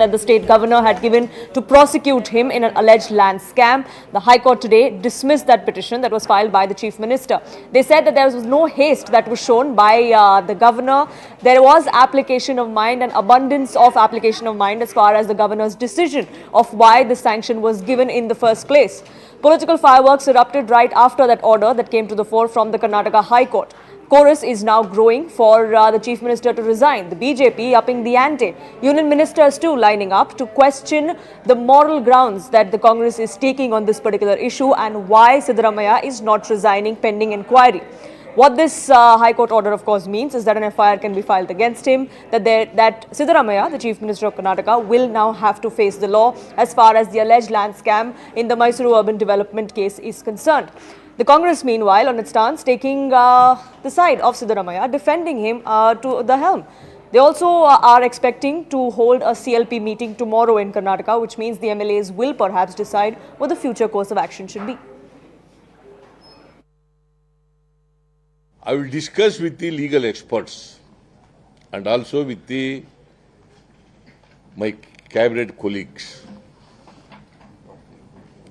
that the state governor had given to prosecute him in an alleged land scam. The High Court today dismissed that petition that was filed by the Chief Minister. They said that there was no haste that was shown by the governor. There was application of mind and abundance of application of mind as far as the governor's decision of why the sanction was given in the first place. Political fireworks erupted right after that order that came to the fore from the Karnataka High Court. Chorus is now growing for the Chief Minister to resign. The BJP upping the ante. Union ministers too lining up to question the moral grounds that the Congress is taking on this particular issue and why Siddaramaiah is not resigning pending inquiry. What this High Court order of course means is that an FIR can be filed against him, that Siddaramaiah, the Chief Minister of Karnataka, will now have to face the law as far as the alleged land scam in the Mysuru urban development case is concerned. The Congress, meanwhile, on its stance, taking the side of Siddaramaiah, defending him to the helm. They also are expecting to hold a CLP meeting tomorrow in Karnataka, which means the MLAs will perhaps decide what the future course of action should be. I will discuss with the legal experts and also with my cabinet colleagues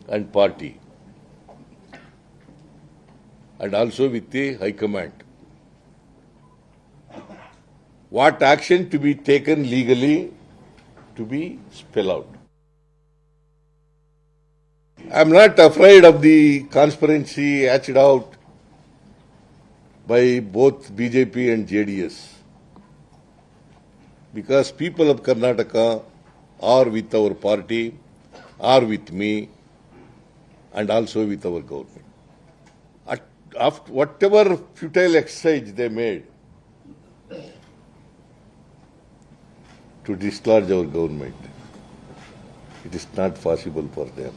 and party, and also with the High Command, what action to be taken legally to be spelled out. I am not afraid of the conspiracy hatched out by both BJP and JDS, because people of Karnataka are with our party, are with me, and also with our government. After whatever futile exercise they made to dislodge our government, it is not possible for them.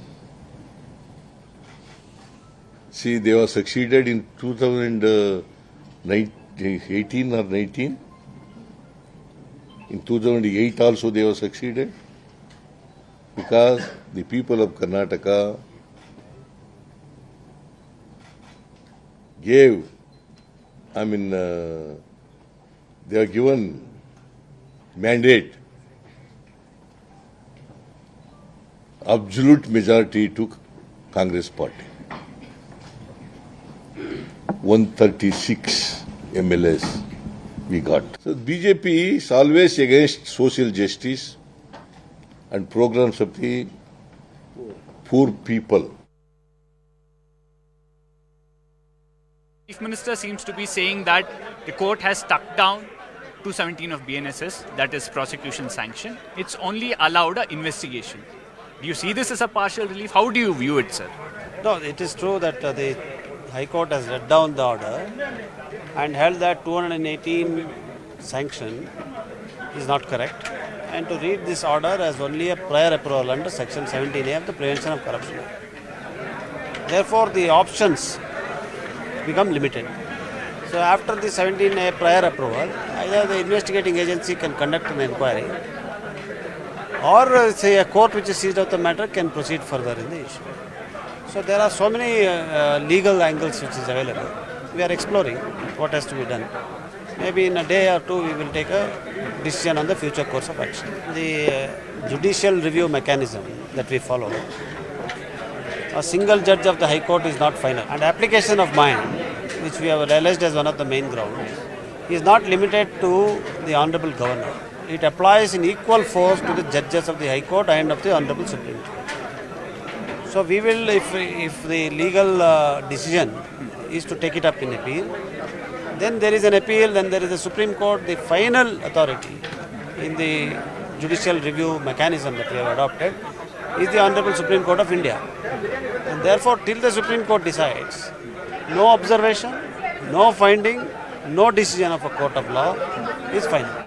See, they were succeeded in 2018 or 19. In 2008 also they were succeeded, because the people of Karnataka gave, they are given mandate, absolute majority to Congress party. 136 MLAs we got. So BJP is always against social justice and programs of the poor people. Chief Minister seems to be saying that the court has stuck down 217 of BNSS, that is prosecution sanction. It's only allowed an investigation. Do you see this as a partial relief? How do you view it, sir? No, it is true that the High Court has let down the order and held that 218 sanction is not correct, and to read this order as only a prior approval under Section 17A of the Prevention of Corruption Act. Therefore, the options become limited. So after the 17A prior approval, either the investigating agency can conduct an inquiry, or say a court which is seized of the matter can proceed further in the issue. So there are so many legal angles which is available. We are exploring what has to be done. Maybe in a day or two we will take a decision on the future course of action. The judicial review mechanism that we follow, a single judge of the High Court is not final. And application of mind, which we have realized as one of the main grounds, is not limited to the Honorable Governor. It applies in equal force to the judges of the High Court and of the Honorable Supreme Court. So we will, if the legal decision is to take it up in appeal, then there is an appeal, then there is a Supreme Court. The final authority in the judicial review mechanism that we have adopted is the Honorable Supreme Court of India. And therefore, till the Supreme Court decides, no observation, no finding, no decision of a court of law is final.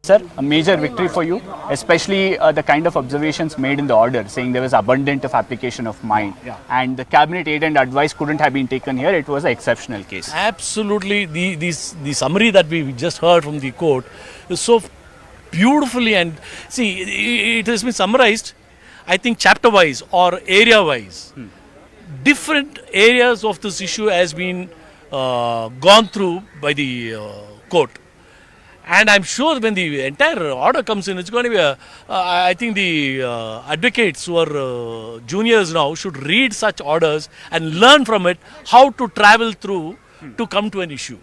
Sir, a major victory for you, especially the kind of observations made in the order, saying there was abundant of application of mind, and the cabinet aid and advice couldn't have been taken here. It was an exceptional case. Absolutely, the summary that we just heard from the court is so beautifully, and see, it has been summarized, I think, chapter-wise or area-wise. Different areas of this issue has been gone through by the court. And I'm sure when the entire order comes in, it's going to be I think the advocates who are juniors now should read such orders and learn from it how to travel through to come to an issue.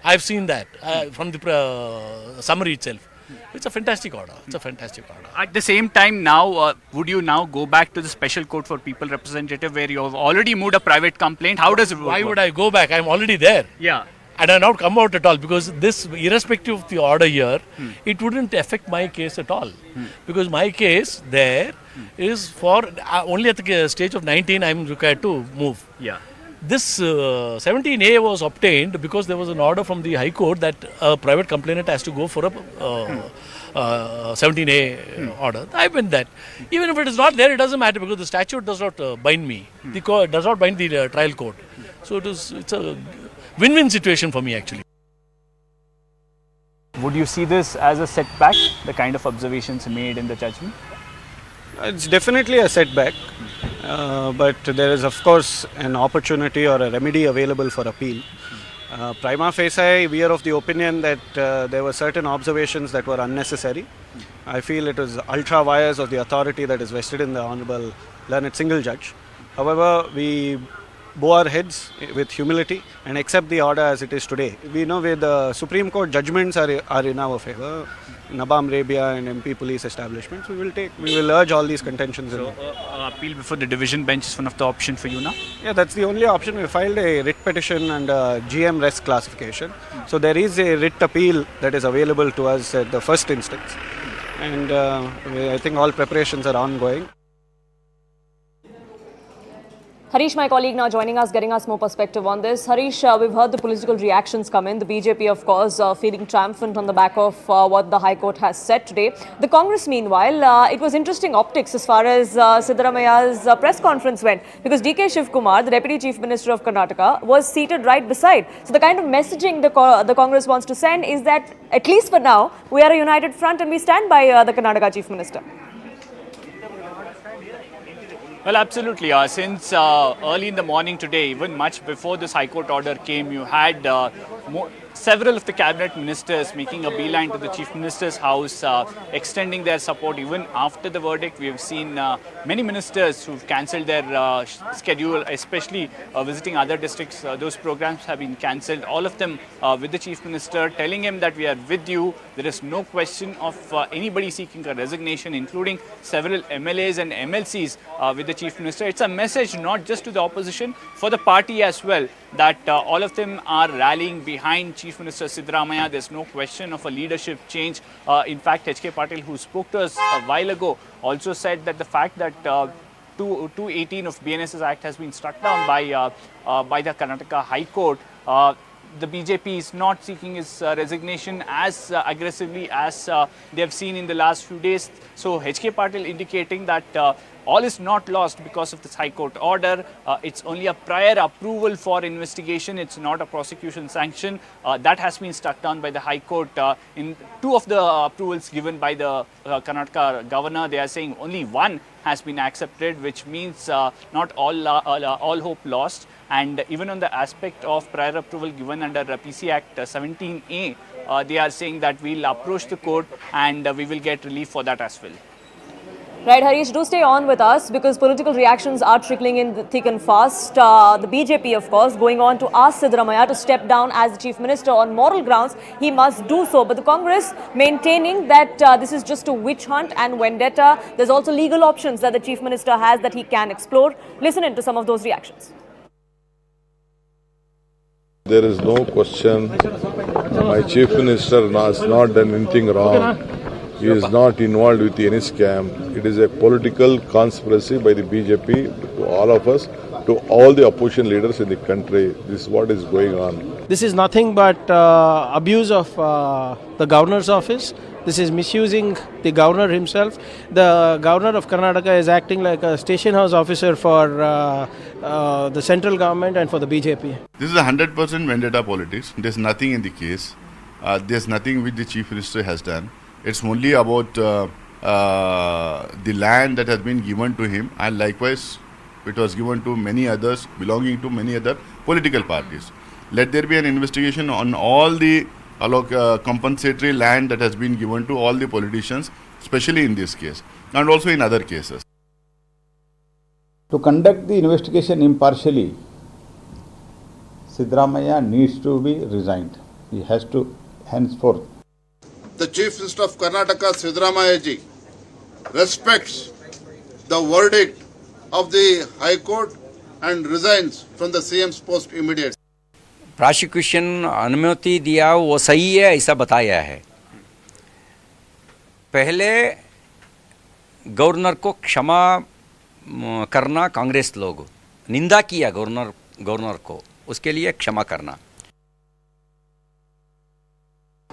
I've seen that from the summary itself. It's a fantastic order. It's a fantastic order. At the same time now, would you now go back to the special court for people representative where you have already moved a private complaint? How does it work? Why would I go back? I'm already there. Yeah. And I not come out at all, because this, irrespective of the order here, it wouldn't affect my case at all. Because my case there is for only at the stage of 19 I'm required to move. Yeah. This 17A was obtained because there was an order from the High Court that a private complainant has to go for a 17A order. I went that. Even if it is not there, it doesn't matter, because the statute does not bind me. The court does not bind the trial court. So it's a win-win situation for me, actually. Would you see this as a setback, the kind of observations made in the judgment? It's definitely a setback, but there is of course an opportunity or a remedy available for appeal. Prima facie, we are of the opinion that there were certain observations that were unnecessary. I feel it was ultra vires of the authority that is vested in the Honorable Learned Single Judge. However, we bow our heads with humility and accept the order as it is today. We know where the Supreme Court judgments are in our favour. Nabam Rabia and MP police establishments, we will urge all these contentions. So, appeal before the division bench is one of the options for you now? Yeah, that's the only option. We filed a writ petition and GM rest classification. So there is a writ appeal that is available to us at the first instance. And I think all preparations are ongoing. Harish, my colleague, now joining us, getting us more perspective on this. Harish, we've heard the political reactions come in. The BJP, of course, feeling triumphant on the back of what the High Court has said today. The Congress, meanwhile, it was interesting optics as far as Siddaramaiah's press conference went, because DK Shivkumar, the Deputy Chief Minister of Karnataka, was seated right beside. So the kind of messaging the Congress wants to send is that, at least for now, we are a united front and we stand by the Karnataka Chief Minister. Well, absolutely. Since early in the morning today, even much before this High Court order came, you had several of the cabinet ministers making a beeline to the Chief Minister's house, extending their support. Even after the verdict, we have seen many ministers who've cancelled their schedule, especially visiting other districts. Those programs have been cancelled. All of them with the Chief Minister, telling him that we are with you. There is no question of anybody seeking a resignation, including several MLAs and MLCs with the Chief Minister. It's a message not just to the opposition, for the party as well, that all of them are rallying behind Chief Minister Siddaramaiah. There's no question of a leadership change. In fact, H.K. Patil, who spoke to us a while ago, also said that the fact that 218 of BNSS Act has been struck down by the Karnataka High Court, the BJP is not seeking his resignation as aggressively as they have seen in the last few days. So H.K. Patil indicating that all is not lost because of this High Court order. It's only a prior approval for investigation. It's not a prosecution sanction. That has been struck down by the High Court. In two of the approvals given by the Karnataka governor, they are saying only one has been accepted, which means not all hope lost. And even on the aspect of prior approval given under PC Act 17A, they are saying that we'll approach the court and we will get relief for that as well. Right, Harish, do stay on with us, because political reactions are trickling in thick and fast. The BJP, of course, going on to ask Siddaramaiah to step down as the Chief Minister on moral grounds. He must do so. But the Congress maintaining that this is just a witch hunt and vendetta. There's also legal options that the Chief Minister has that he can explore. Listen in to some of those reactions. There is no question. My Chief Minister has not done anything wrong. He is not involved with any scam. It is a political conspiracy by the BJP to all of us, to all the opposition leaders in the country. This is what is going on. This is nothing but abuse of the governor's office. This is misusing the governor himself. The governor of Karnataka is acting like a station house officer for the central government and for the BJP. This is 100% vendetta politics. There's nothing in the case. There's nothing which the Chief Minister has done. It's only about the land that has been given to him, and likewise it was given to many others belonging to many other political parties. Let there be an investigation on all the compensatory land that has been given to all the politicians, especially in this case and also in other cases. To conduct the investigation impartially, Siddaramaiah needs to be resigned. He has to henceforth. The Chief Minister of Karnataka, Siddaramaiah ji, respects the verdict of the High Court and resigns from the CM's post immediately. Prosecution अनुमति दिया वो सही है ऐसा बताया है। पहले governor को क्षमा करना, कांग्रेस लोग निंदा किया गवर्नर को, उसके लिए क्षमा करना।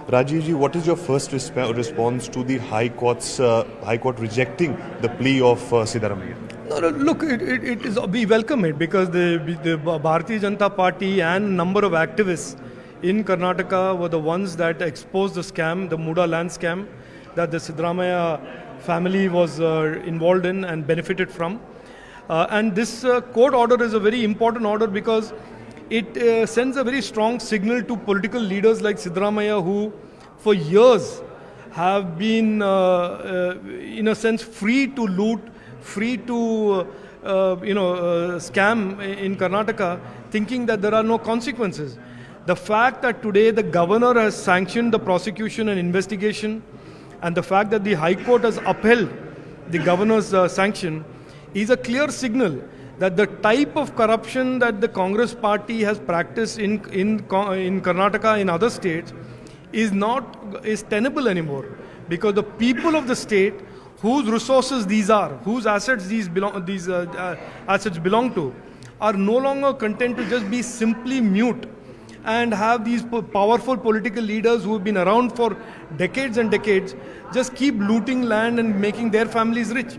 Rajiv ji, what is your first response to the High Court rejecting the plea of Siddaramaiah? Look, it is, we welcome it because the Bharatiya Janata Party and number of activists in Karnataka were the ones that exposed the scam, the Muda land scam, that the Siddaramaiah family was involved in and benefited from. And this court order is a very important order because it sends a very strong signal to political leaders like Siddaramaiah, who for years have been, in a sense, free to loot, free to, scam in Karnataka, thinking that there are no consequences. The fact that today the governor has sanctioned the prosecution and investigation, and the fact that the High Court has upheld the governor's sanction is a clear signal that the type of corruption that the Congress party has practiced in Karnataka, in other states, is tenable anymore, because the people of the state, whose resources these are, whose assets these assets belong to, are no longer content to just be simply mute and have these powerful political leaders who have been around for decades and decades just keep looting land and making their families rich.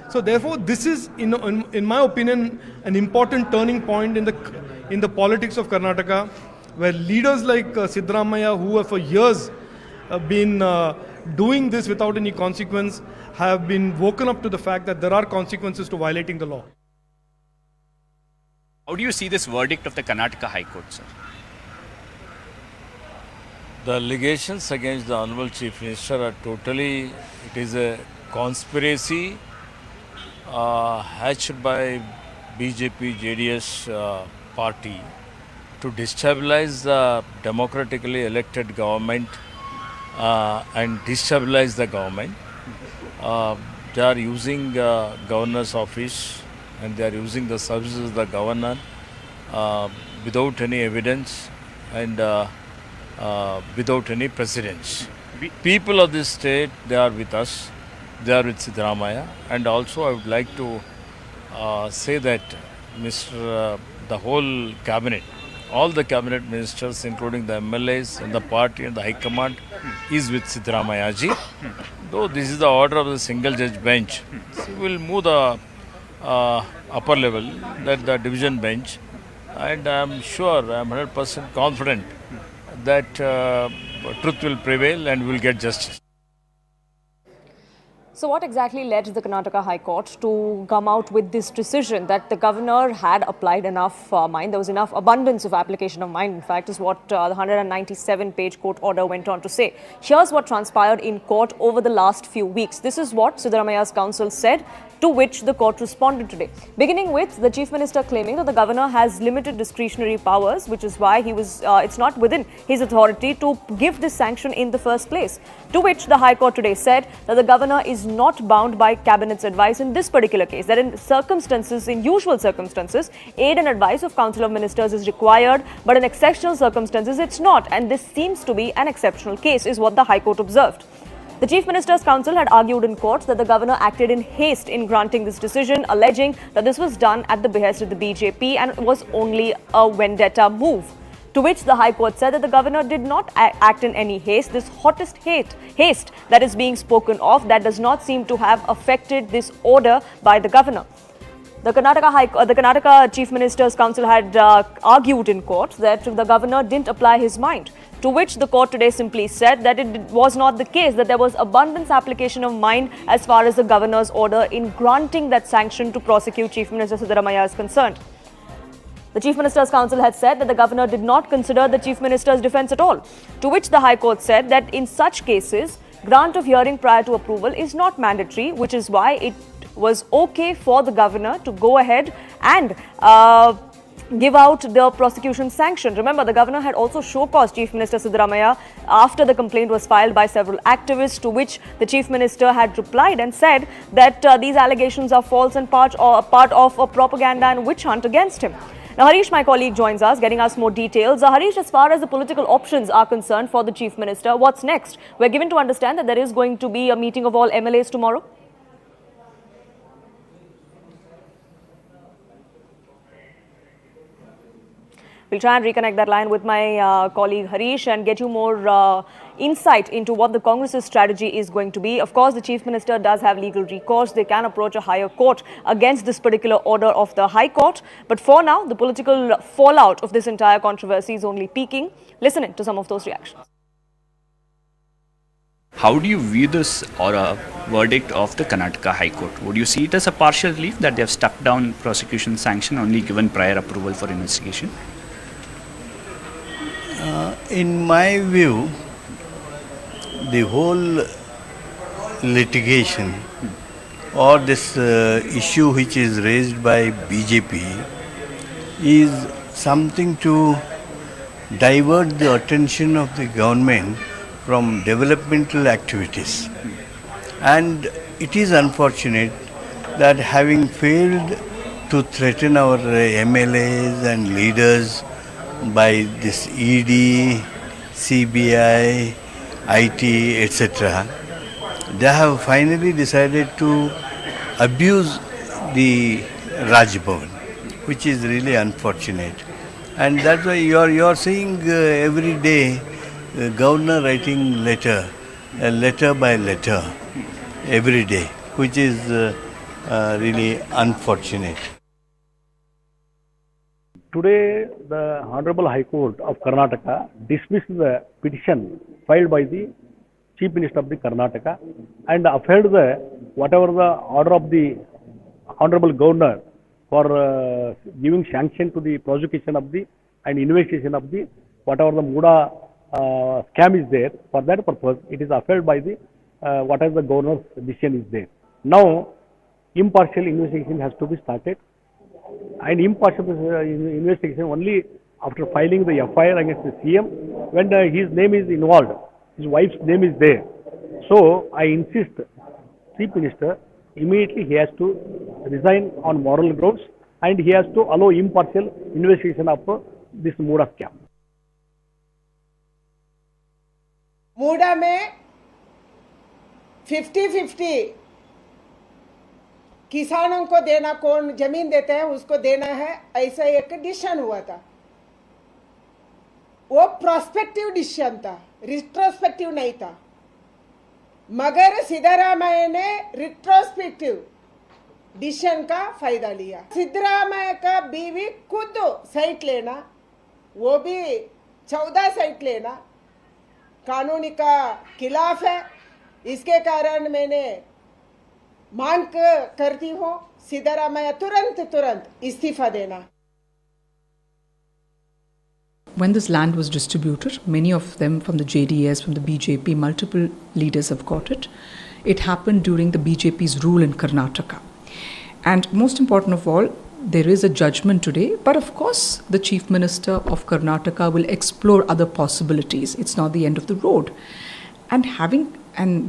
So therefore, this is, in my opinion, an important turning point in the politics of Karnataka, where leaders like Siddaramaiah, who have for years been doing this without any consequence, have been woken up to the fact that there are consequences to violating the law. How do you see this verdict of the Karnataka High Court, sir? The allegations against the Honorable Chief Minister are totally, it is a conspiracy hatched by BJP, JDS party to destabilize the democratically elected government and destabilize the government. They are using governor's office and they are using the services of the governor without any evidence and without any precedence. People of this state, they are with us. They are with Siddaramaiah. And also I would like to say that the whole cabinet, all the cabinet ministers, including the MLAs and the party and the High Command, is with Siddaramaiah ji. Though this is the order of the single judge bench, so we will move the upper level, that the division bench, and I am sure, I am 100% confident that truth will prevail and we will get justice. So what exactly led the Karnataka High Court to come out with this decision that the governor had applied enough mind? There was enough abundance of application of mind, in fact, is what the 197-page court order went on to say. Here's what transpired in court over the last few weeks. This is what Siddaramaiah's counsel said, to which the court responded today. Beginning with the Chief Minister claiming that the governor has limited discretionary powers, which is why it's not within his authority to give this sanction in the first place. To which the High Court today said that the governor is not bound by Cabinet's advice in this particular case, that in usual circumstances, aid and advice of Council of Ministers is required, but in exceptional circumstances it's not, and this seems to be an exceptional case, is what the High Court observed. The Chief Minister's counsel had argued in court that the governor acted in haste in granting this decision, alleging that this was done at the behest of the BJP and was only a vendetta move. To which the High Court said that the governor did not act in any haste. This hottest haste that is being spoken of, that does not seem to have affected this order by the governor. The Karnataka Chief Minister's counsel had argued in court that the governor didn't apply his mind. To which the court today simply said that it was not the case, that there was abundance application of mind as far as the governor's order in granting that sanction to prosecute Chief Minister Siddaramaiah is concerned. The Chief Minister's Council had said that the governor did not consider the Chief Minister's defence at all, to which the High Court said that in such cases, grant of hearing prior to approval is not mandatory, which is why it was okay for the governor to go ahead and give out the prosecution sanction. Remember, the governor had also show-caused Chief Minister Siddaramaiah after the complaint was filed by several activists, to which the Chief Minister had replied and said that these allegations are false and part of a propaganda and witch hunt against him. Now, Harish, my colleague, joins us, getting us more details. Harish, as far as the political options are concerned for the Chief Minister, what's next? We're given to understand that there is going to be a meeting of all MLAs tomorrow. We'll try and reconnect that line with my colleague Harish and get you more insight into what the Congress's strategy is going to be. Of course, the Chief Minister does have legal recourse. They can approach a higher court against this particular order of the High Court. But for now, the political fallout of this entire controversy is only peaking. Listen in to some of those reactions. How do you view this or a verdict of the Karnataka High Court? Would you see it as a partial relief that they have stuck down prosecution sanction, only given prior approval for investigation? In my view, the whole litigation or this issue which is raised by BJP is something to divert the attention of the government from developmental activities. And it is unfortunate that having failed to threaten our MLAs and leaders by this ED, CBI, IT, etc., they have finally decided to abuse the Raj Bhavan, which is really unfortunate. And that's why you're seeing every day governor writing letter by letter, every day, which is really unfortunate. Today, the Honorable High Court of Karnataka dismissed the petition filed by the Chief Minister of the Karnataka and upheld the whatever the order of the Honorable Governor for giving sanction to the prosecution of the and investigation of the whatever the Muda scam is there. For that purpose, it is upheld by the whatever the Governor's decision is there. Now, impartial investigation has to be started. And impartial investigation only after filing the FIR against the CM when his name is involved, his wife's name is there. So I insist, Chief Minister, immediately he has to resign on moral grounds and he has to allow impartial investigation of this Muda scam. Muda में 50-50 किसानों को देना, कौन जमीन देते हैं उसको देना है, ऐसा एक डिसीजन हुआ था. वो प्रोस्पेक्टिव डिसीजन था, रिट्रोस्पेक्टिव नहीं था. मगर सिद्धारामैया ने रिट्रोस्पेक्टिव डिसीजन का फायदा लिया. सिद्धारामैया का बीवी खुद साइट लेना, वो भी 14 साइट लेना कानूनी का खिलाफ है. इसके कारण मैंने मांग करती हूँ सिद्धारामैया तुरंत इस्तीफा देना. When this land was distributed, many of them from the JDS, from the BJP, multiple leaders have got it. It happened during the BJP's rule in Karnataka. And most important of all, there is a judgment today, but of course the Chief Minister of Karnataka will explore other possibilities. It's not the end of the road. And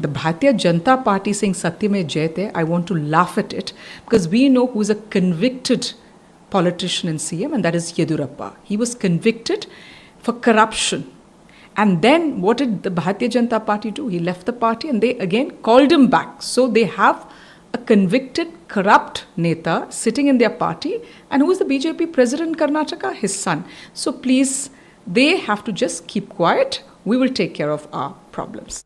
the Bharatiya Janata Party saying Satyame Jayate, I want to laugh at it because we know who is a convicted politician in CM, and that is Yedurappa. He was convicted for corruption. And then what did the Bharatiya Janata Party do? He left the party and they again called him back. So they have a convicted, corrupt Neta sitting in their party. And who is the BJP president in Karnataka? His son. So please, they have to just keep quiet. We will take care of our problems.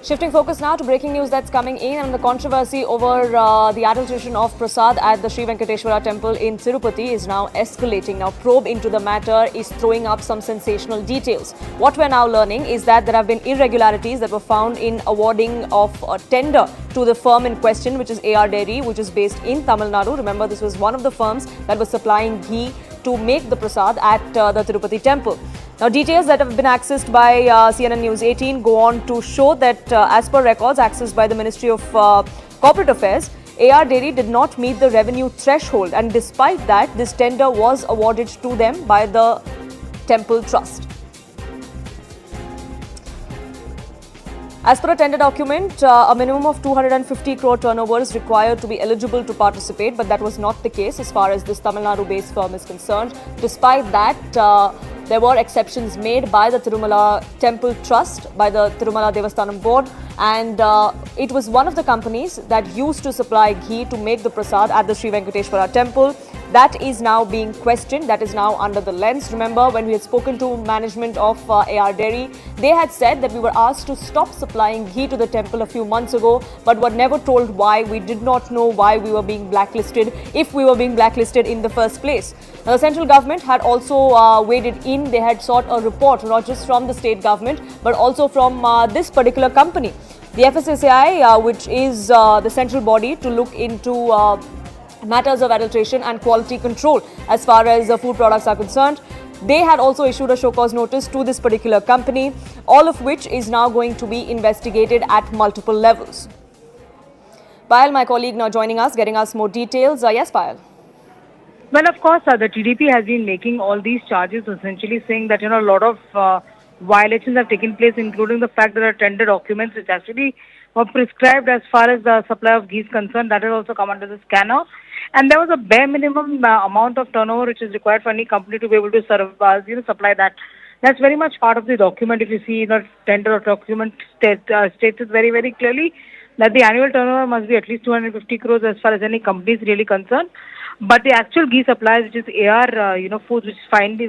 Shifting focus now to breaking news that's coming in, and the controversy over the adulteration of Prasad at the Sri Venkateshwara temple in Tirupati is now escalating. Now, probe into the matter is throwing up some sensational details. What we're now learning is that there have been irregularities that were found in awarding of a tender to the firm in question, which is AR Dairy, which is based in Tamil Nadu. Remember, this was one of the firms that was supplying ghee to make the Prasad at the Tirupati temple. Now, details that have been accessed by CNN News 18 go on to show that as per records accessed by the Ministry of Corporate Affairs, AR Dairy did not meet the revenue threshold, and despite that, this tender was awarded to them by the Temple Trust. As per a tender document, a minimum of 250 crore turnover is required to be eligible to participate, but that was not the case as far as this Tamil Nadu-based firm is concerned. Despite that, there were exceptions made by the Tirumala Temple Trust, by the Tirumala Devasthanam Board, and it was one of the companies that used to supply ghee to make the Prasad at the Sri Venkateshwara temple. That is now being questioned, that is now under the lens. Remember, when we had spoken to management of AR Dairy, they had said that we were asked to stop supplying ghee to the temple a few months ago, but were never told why. We did not know why we were being blacklisted, if we were being blacklisted in the first place. Now, the central government had also waded in. They had sought a report, not just from the state government, but also from this particular company. The FSSAI, which is the central body to look into matters of adulteration and quality control as far as food products are concerned. They had also issued a show cause notice to this particular company, all of which is now going to be investigated at multiple levels. Payal, my colleague, now joining us, getting us more details. Yes, Payal. Well, of course, the TDP has been making all these charges, essentially saying that, a lot of violations have taken place, including the fact that there are tender documents which actually were prescribed as far as the supply of ghee is concerned. That has also come under the scanner. And there was a bare minimum amount of turnover which is required for any company to be able to supply that. That's very much part of the document. If you see the tender document states it very, very clearly that the annual turnover must be at least 250 crores as far as any company is really concerned. But the actual ghee supply, which is AR, Foods, which finds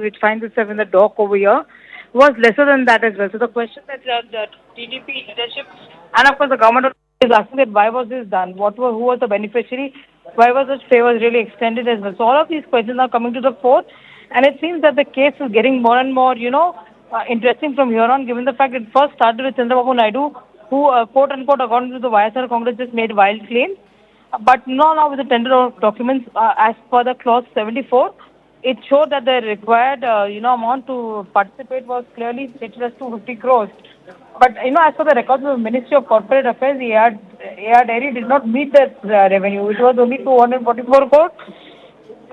itself in the dock over here, was lesser than that as well. So the question that the TDP leadership and of course the government is asking that why was this done? Who was the beneficiary? Why was this favors really extended as well? So all of these questions are coming to the fore, and it seems that the case is getting more and more, interesting from here on, given the fact it first started with Chandrababu Naidu, who, quote unquote, according to the YSR Congress, just made wild claims. But now with the tender documents, as per the clause 74, it showed that the required, amount to participate was clearly stated as 250 crores. But, as per the records of the Ministry of Corporate Affairs, the AR Dairy did not meet that revenue. It was only 244 crores.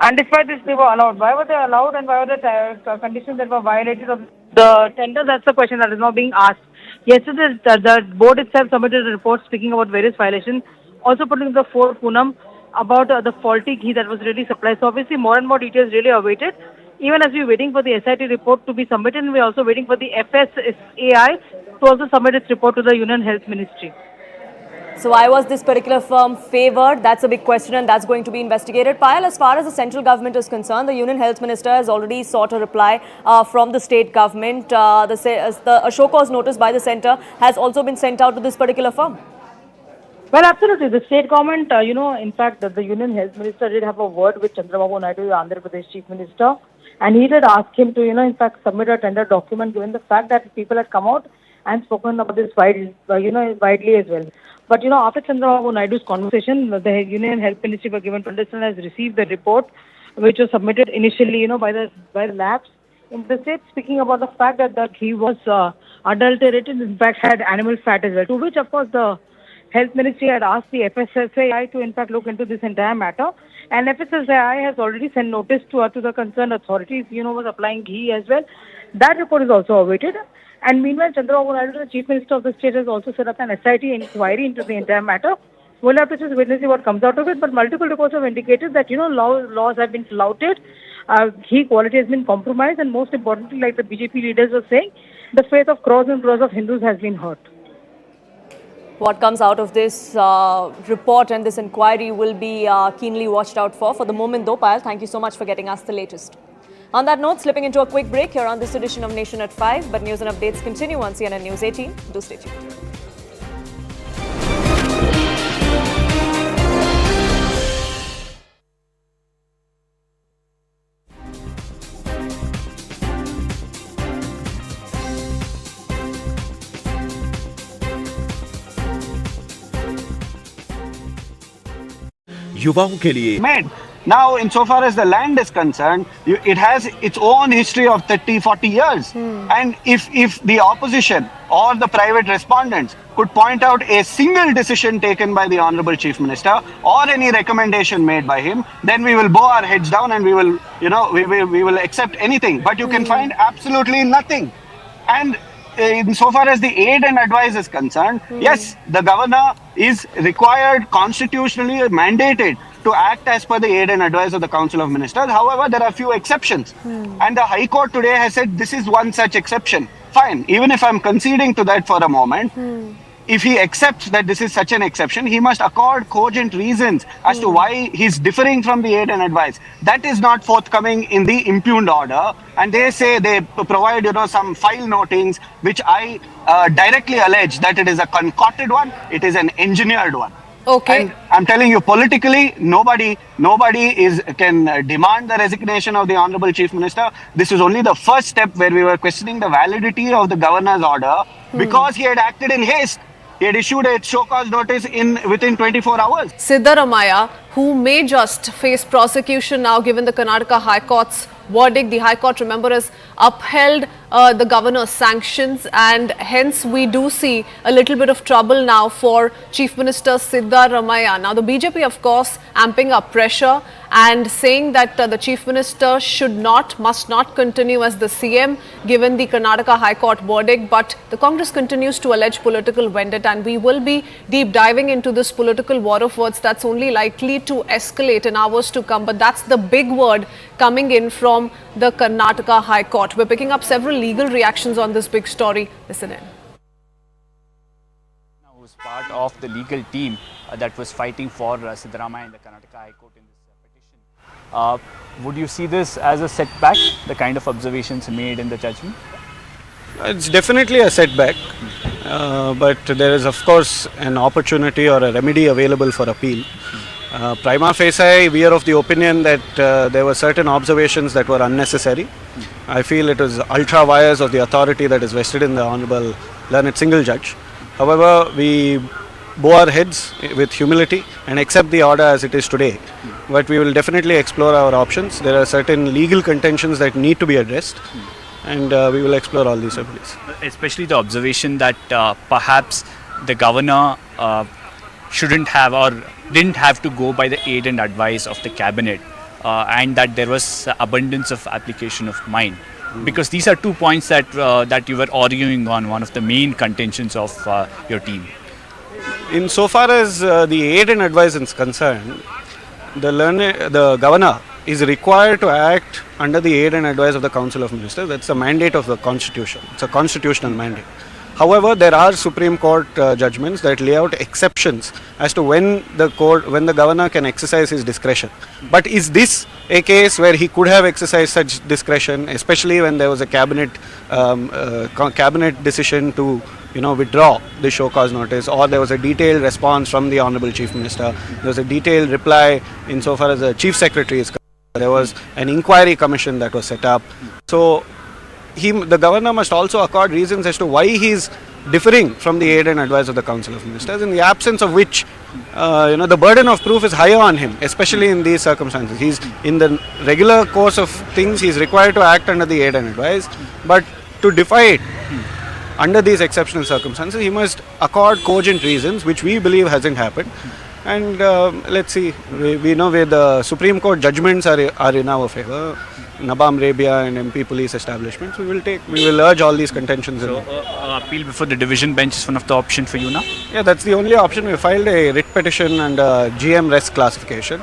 And despite this, they were allowed. Why were they allowed, and why were the conditions that were violated of the tender? That's the question that is now being asked. Yesterday, the board itself submitted a report speaking about various violations, also putting the fore Poonam about the faulty ghee that was really supplied. So obviously, more and more details really are awaited. Even as we're waiting for the SIT report to be submitted, we're also waiting for the FSSAI to also submit its report to the Union Health Ministry. So why was this particular firm favoured? That's a big question, and that's going to be investigated. Payal, as far as the central government is concerned, the Union Health Minister has already sought a reply from the state government. A show cause notice by the centre has also been sent out to this particular firm. Well, absolutely. The state government, in fact, the Union Health Minister did have a word with Chandrababu Naidu, the Andhra Pradesh Chief Minister, and he did ask him to, in fact, submit a tender document, given the fact that people had come out and spoken about this widely as well. But, after Chandrababu Naidu's conversation, the Union Health Ministry were given to understand has received the report, which was submitted initially, by the labs. In the state, speaking about the fact that the ghee was adulterated, in fact, had animal fat as well, to which, of course, the Health Ministry had asked the FSSAI to, in fact, look into this entire matter. And FSSAI has already sent notice to the concerned authorities, was applying ghee as well. That report is also awaited. And meanwhile, Chandrababu Naidu, the Chief Minister of the state, has also set up an SIT inquiry into the entire matter. We'll have to just wait and see what comes out of it. But multiple reports have indicated that, laws have been flouted, ghee quality has been compromised, and most importantly, like the BJP leaders were saying, the faith of crores and crores of Hindus has been hurt. What comes out of this report and this inquiry will be keenly watched out for. For the moment though, Payal, thank you so much for getting us the latest. On that note, slipping into a quick break here on this edition of Nation at 5, but news and updates continue on CNN News 18. Do stay tuned. युवाओं के लिए। Made. Now, insofar as the land is concerned, it has its own history of 30-40 years. And if the opposition or the private respondents could point out a single decision taken by the Honorable Chief Minister or any recommendation made by him, then we will bow our heads down and we will, we will accept anything. But you can find absolutely nothing. And insofar as the aid and advice is concerned, yes, the governor is required, constitutionally mandated to act as per the aid and advice of the Council of Ministers. However, there are few exceptions. And the High Court today has said this is one such exception. Fine, even if I'm conceding to that for a moment, if he accepts that this is such an exception, he must accord cogent reasons as to why he's differing from the aid and advice. That is not forthcoming in the impugned order. And they say they provide, some file notings, which I directly allege that it is a concocted one, it is an engineered one. Okay. And I'm telling you, politically, nobody can demand the resignation of the Honorable Chief Minister. This is only the first step where we were questioning the validity of the governor's order because he had acted in haste. He had issued a show cause notice within 24 hours. Siddaramaiah, who may just face prosecution now given the Karnataka High Court's verdict. The High Court, remember, has upheld the governor's sanctions, and hence we do see a little bit of trouble now for Chief Minister Siddaramaiah. Now the BJP, of course, amping up pressure and saying that the Chief Minister must not continue as the CM given the Karnataka High Court verdict. But the Congress continues to allege political vendetta, and we will be deep diving into this political war of words that's only likely to escalate in hours to come. But that's the big word coming in from the Karnataka High Court. We're picking up several legal reactions on this big story. Listen in. Who was part of the legal team that was fighting for Siddaramaiah in the Karnataka High Court in this petition. Would you see this as a setback, the kind of observations made in the judgment? It's definitely a setback, but there is of course an opportunity or a remedy available for appeal. Prima facie, we are of the opinion that there were certain observations that were unnecessary. I feel it was ultra vires of the authority that is vested in the Honorable Learned Single Judge. However, we bow our heads with humility and accept the order as it is today. But we will definitely explore our options. There are certain legal contentions that need to be addressed, and we will explore all these remedies. Especially the observation that perhaps the governor shouldn't have or didn't have to go by the aid and advice of the cabinet, and that there was abundance of application of mind. Because these are 2 points that you were arguing on, one of the main contentions of your team. Insofar as the aid and advice is concerned, the governor is required to act under the aid and advice of the Council of Ministers. That's a mandate of the Constitution. It's a constitutional mandate. However, there are Supreme Court judgments that lay out exceptions as to when the governor can exercise his discretion. But is this a case where he could have exercised such discretion, especially when there was a cabinet decision to withdraw the show cause notice, or there was a detailed response from the Honorable Chief Minister, there was a detailed reply insofar as the Chief Secretary is concerned, there was an inquiry commission that was set up. So the governor must also accord reasons as to why he is differing from the aid and advice of the Council of Ministers, in the absence of which the burden of proof is higher on him, especially in these circumstances. He's in the regular course of things, he's required to act under the aid and advice, but to defy it under these exceptional circumstances, he must accord cogent reasons, which we believe hasn't happened. And let's see, we know where the Supreme Court judgments are in our favor, Nabam Rabia and MP police establishments. We will urge all these contentions. So appeal before the division bench is one of the options for you now? Yeah, that's the only option. We filed a writ petition and GM rest classification.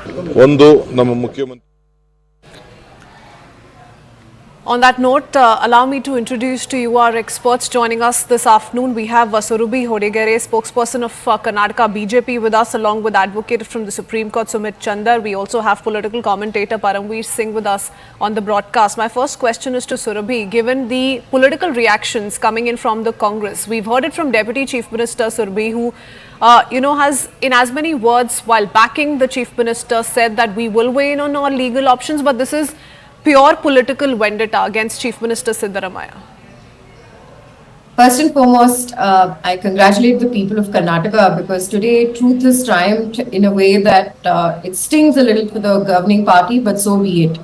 On that note, allow me to introduce to you our experts joining us this afternoon. We have Surabhi Hodegere, spokesperson of Karnataka BJP, with us, along with advocate from the Supreme Court Sumit Chandar. We also have political commentator Paramveer Singh with us on the broadcast. My first question is to Surabhi. Given the political reactions coming in from the Congress, we've heard it from Deputy Chief Minister Surabhi, who has, in as many words, while backing the Chief Minister, said that we will weigh in on our legal options, but this is pure political vendetta against Chief Minister Siddaramaiah. First and foremost, I congratulate the people of Karnataka because today truth has triumphed in a way that it stings a little for the governing party, but so be it.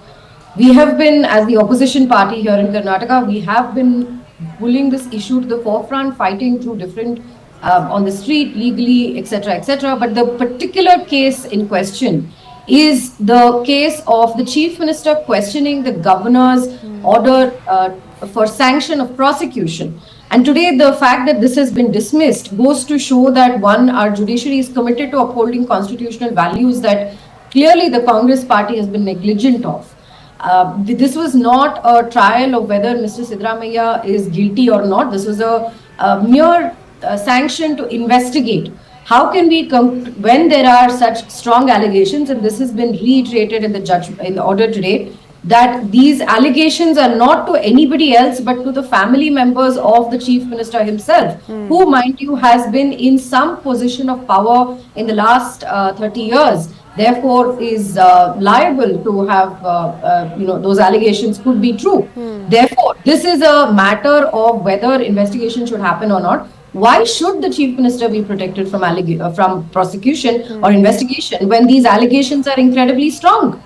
We have been, as the opposition party here in Karnataka, we have been pulling this issue to the forefront, fighting through different, on the street, legally, etc., etc. But the particular case in question is the case of the Chief Minister questioning the governor's order for sanction of prosecution. And today, the fact that this has been dismissed goes to show that one, our judiciary is committed to upholding constitutional values that clearly the Congress party has been negligent of. This was not a trial of whether Mr. Siddaramaiah is guilty or not. This was a mere sanction to investigate. How can we when there are such strong allegations, and this has been reiterated in the order today, that these allegations are not to anybody else but to the family members of the Chief Minister himself, who, mind you, has been in some position of power in the last 30 years. Therefore, is liable to have, those allegations could be true. Therefore, this is a matter of whether investigation should happen or not. Why should the Chief Minister be protected from prosecution or investigation when these allegations are incredibly strong?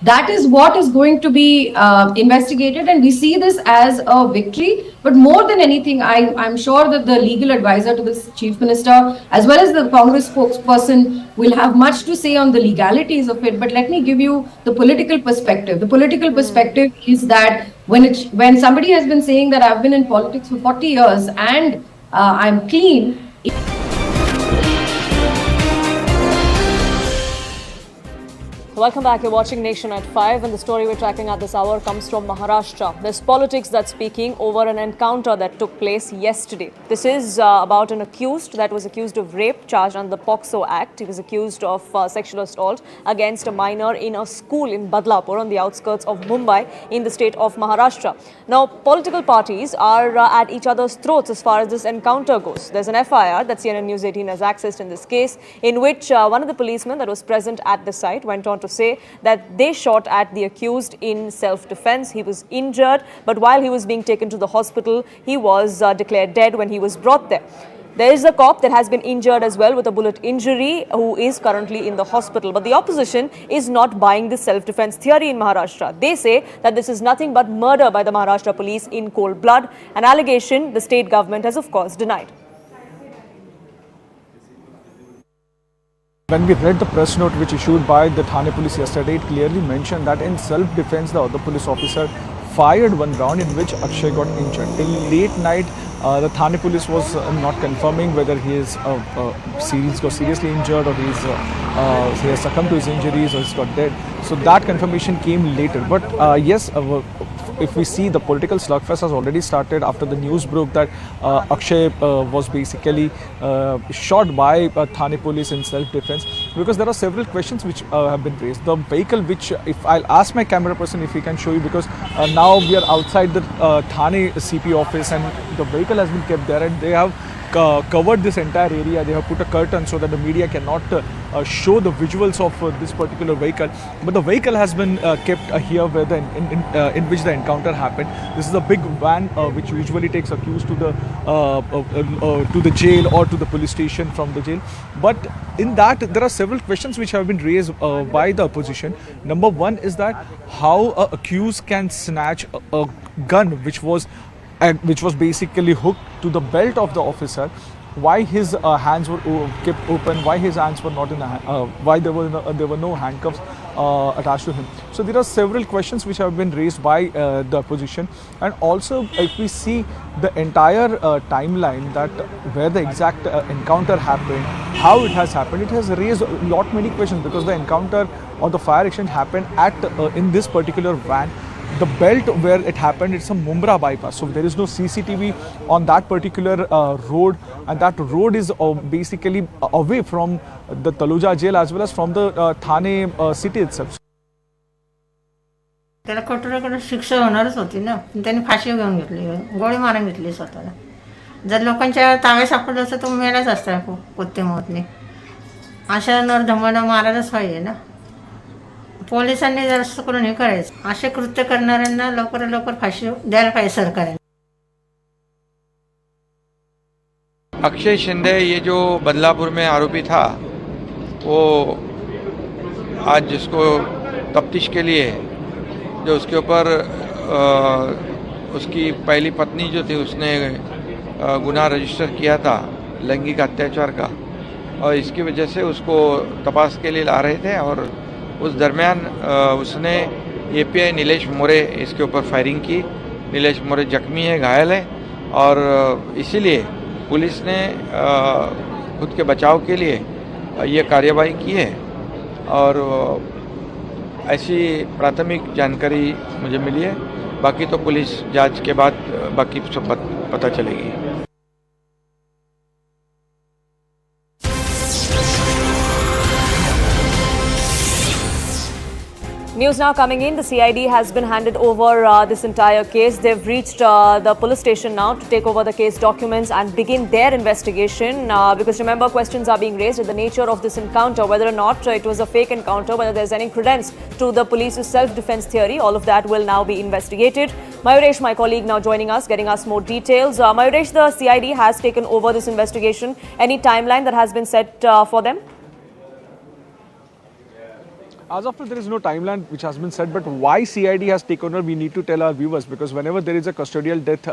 That is what is going to be investigated, and we see this as a victory. But more than anything, I'm sure that the legal advisor to the Chief Minister, as well as the Congress spokesperson, will have much to say on the legalities of it. But let me give you the political perspective. The political perspective is that when somebody has been saying that I've been in politics for 40 years and I'm clean. Welcome back. You're watching Nation at 5, and the story we're tracking at this hour comes from Maharashtra. There's politics that's speaking over an encounter that took place yesterday. This is about an accused that was accused of rape, charged under the POCSO Act. He was accused of sexual assault against a minor in a school in Badlapur on the outskirts of Mumbai in the state of Maharashtra. Now, political parties are at each other's throats as far as this encounter goes. There's an FIR that CNN News 18 has accessed in this case, in which one of the policemen that was present at the site went on to say that they shot at the accused in self-defense. He was injured, but while he was being taken to the hospital, he was declared dead when he was brought there. There is a cop that has been injured as well with a bullet injury who is currently in the hospital. But the opposition is not buying this self-defense theory in Maharashtra. They say that this is nothing but murder by the Maharashtra police in cold blood, an allegation the state government has of course denied. When we read the press note which issued by the Thane police yesterday, it clearly mentioned that in self-defense, the other police officer fired one round in which Akshay got injured. Till late night, the Thane police was not confirming whether he is seriously injured or he has succumbed to his injuries or he's got dead. So that confirmation came later. But yes, if we see, the political slugfest has already started after the news broke that Akshay was basically shot by Thane police in self-defense, because there are several questions which have been raised. The vehicle, which if I'll ask my camera person if he can show you, because now we are outside the Thane CP office and the vehicle has been kept there, and they have covered this entire area. They have put a curtain so that the media cannot show the visuals of this particular vehicle. But the vehicle has been kept here where in which the encounter happened. This is a big van which usually takes accused to the jail or to the police station from the jail. But in that, there are several questions which have been raised by the opposition. Number one is that how an accused can snatch a gun which was basically hooked to the belt of the officer, why his hands were kept open, why his hands were not in why there were no handcuffs attached to him. So there are several questions which have been raised by the opposition. And also, if we see the entire timeline, that where the exact encounter happened, how it has happened, it has raised many questions, because the encounter or the fire exchange happened at in this particular van. The belt where it happened, it's a Mumbai bypass, so there is no CCTV on that particular road, and that road is basically away from the Taluja jail as well as from the Thane city itself. त्याला कठोर शिक्षा होणारच होती ना, त्यांनी फाशी घेऊन घेतली, गोळी मारून घेतली स्वतःला. जर लोकांच्या ताब्यात सापडलं असतं तर मेलाच असता कुत्ते मोतने. अशा नरधमांना मारायलाच पाहिजे ना. पोलिसांनी जास्त करून हे करायचं, असे कृत्य करणाऱ्यांना लवकर फाशी द्यायला पाहिजे सरकारने. अक्षय शिंदे ये जो बदलापुर में आरोपी था वो आज जिसको तफ्तीश के लिए जो उसके ऊपर उसकी पहली पत्नी जो थी उसने गुनाह रजिस्टर किया था लैंगिक अत्याचार का और इसकी वजह से उसको तपास के लिए ला रहे थे और उस दरमियान उसने एपीआई नीलेश मोरे इसके ऊपर फायरिंग की। नीलेश मोरे जख्मी है, घायल है और इसीलिए पुलिस ने खुद के बचाव के लिए ये कार्यवाही की है और ऐसी प्राथमिक जानकारी मुझे मिली है। बाकी तो पुलिस जांच के बाद बाकी सब पता चलेगी। News now coming in. The CID has been handed over this entire case. They've reached the police station now to take over the case documents and begin their investigation. Because remember, questions are being raised at the nature of this encounter, whether or not it was a fake encounter, whether there's any credence to the police's self-defense theory. All of that will now be investigated. Mayuresh, my colleague, now joining us, getting us more details. Mayuresh, the CID has taken over this investigation. Any timeline that has been set for them? As of now, there is no timeline which has been set, but why CID has taken over, we need to tell our viewers, because whenever there is a custodial death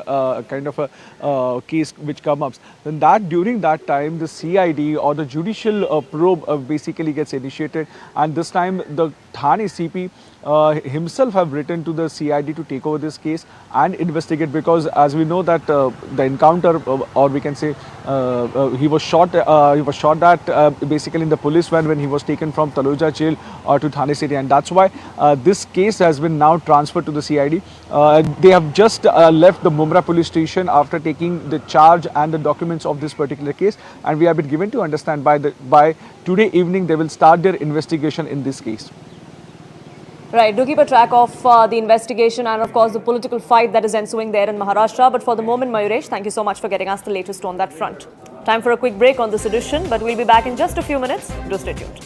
kind of a case which comes up, then during that time, the CID or the judicial probe basically gets initiated, and this time the Thane CP himself have written to the CID to take over this case and investigate, because as we know that the encounter or we can say he was shot at basically in the police van when he was taken from Taloja jail to Thane city, and that's why this case has been now transferred to the CID. They have just left the Mumra police station after taking the charge and the documents of this particular case, and we have been given to understand by today evening they will start their investigation in this case. Right, do keep a track of the investigation and of course the political fight that is ensuing there in Maharashtra. But for the moment, Mayuresh, thank you so much for getting us the latest on that front. Time for a quick break on this edition, but we'll be back in just a few minutes. Do stay tuned.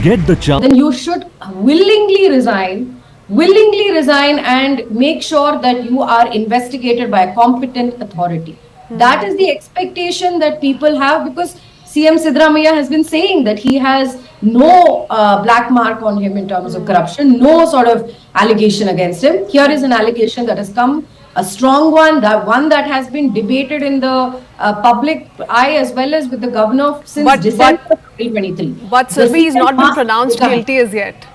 Get the chance. Then you should willingly resign and make sure that you are investigated by a competent authority. That is the expectation that people have, because CM Siddaramaiah has been saying that he has no black mark on him in terms of corruption, no sort of allegation against him. Here is an allegation that has come, a strong one, that has been debated in the public eye as well as with the governor since December 2023. But Survi is not been pronounced guilty as yet.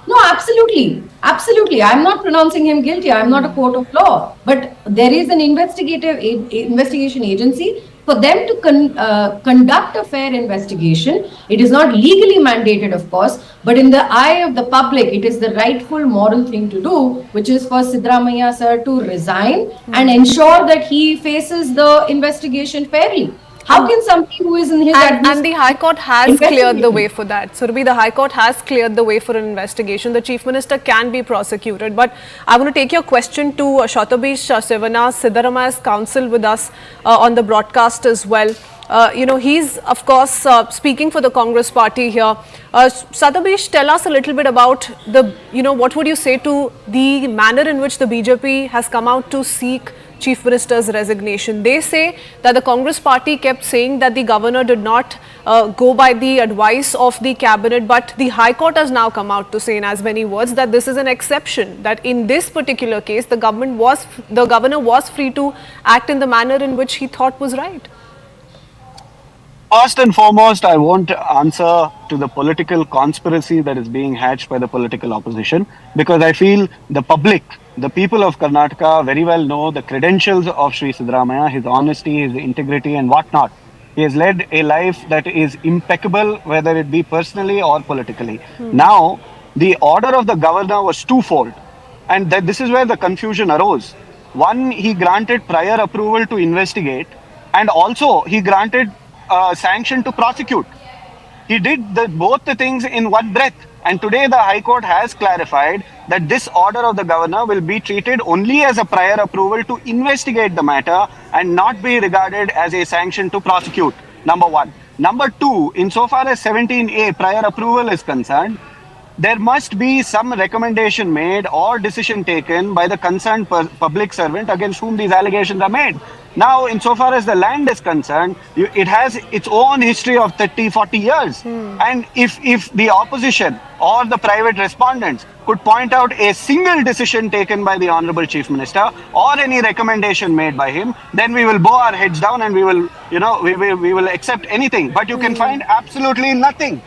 No, absolutely. I'm not pronouncing him guilty. I'm not a court of law. But there is an investigation agency for them to conduct a fair investigation. It is not legally mandated, of course, but in the eye of the public, it is the rightful moral thing to do, which is for Siddaramaiah sir to resign and ensure that he faces the investigation fairly. How can somebody who is in his and the High Court has cleared the way for that. Surabhi, the High Court has cleared the way for an investigation. The Chief Minister can be prosecuted. But I want to take your question to Shatabish Sevana, Siddaramaiah's counsel, with us on the broadcast as well. He's of course speaking for the Congress party here. Shatabish, tell us a little bit about what would you say to the manner in which the BJP has come out to seek Chief Minister's resignation. They say that the Congress party kept saying that the governor did not go by the advice of the cabinet, but the High Court has now come out to say in as many words that this is an exception, that in this particular case the governor was free to act in the manner in which he thought was right. First and foremost, I want to answer to the political conspiracy that is being hatched by the political opposition, because I feel the public, the people of Karnataka very well know the credentials of Sri Siddaramaiah, his honesty, his integrity and whatnot. He has led a life that is impeccable, whether it be personally or politically. Now, the order of the governor was twofold, and this is where the confusion arose. One, he granted prior approval to investigate, and also he granted sanction to prosecute. He did both the things in one breath. And today the High Court has clarified that this order of the governor will be treated only as a prior approval to investigate the matter and not be regarded as a sanction to prosecute. Number one. Number two, insofar as 17A prior approval is concerned, there must be some recommendation made or decision taken by the concerned public servant against whom these allegations are made. Now, insofar as the land is concerned, it has its own history of 30, 40 years. And if the opposition or the private respondents could point out a single decision taken by the Honorable Chief Minister or any recommendation made by him, then we will bow our heads down and we will, we will accept anything. But you can find absolutely nothing.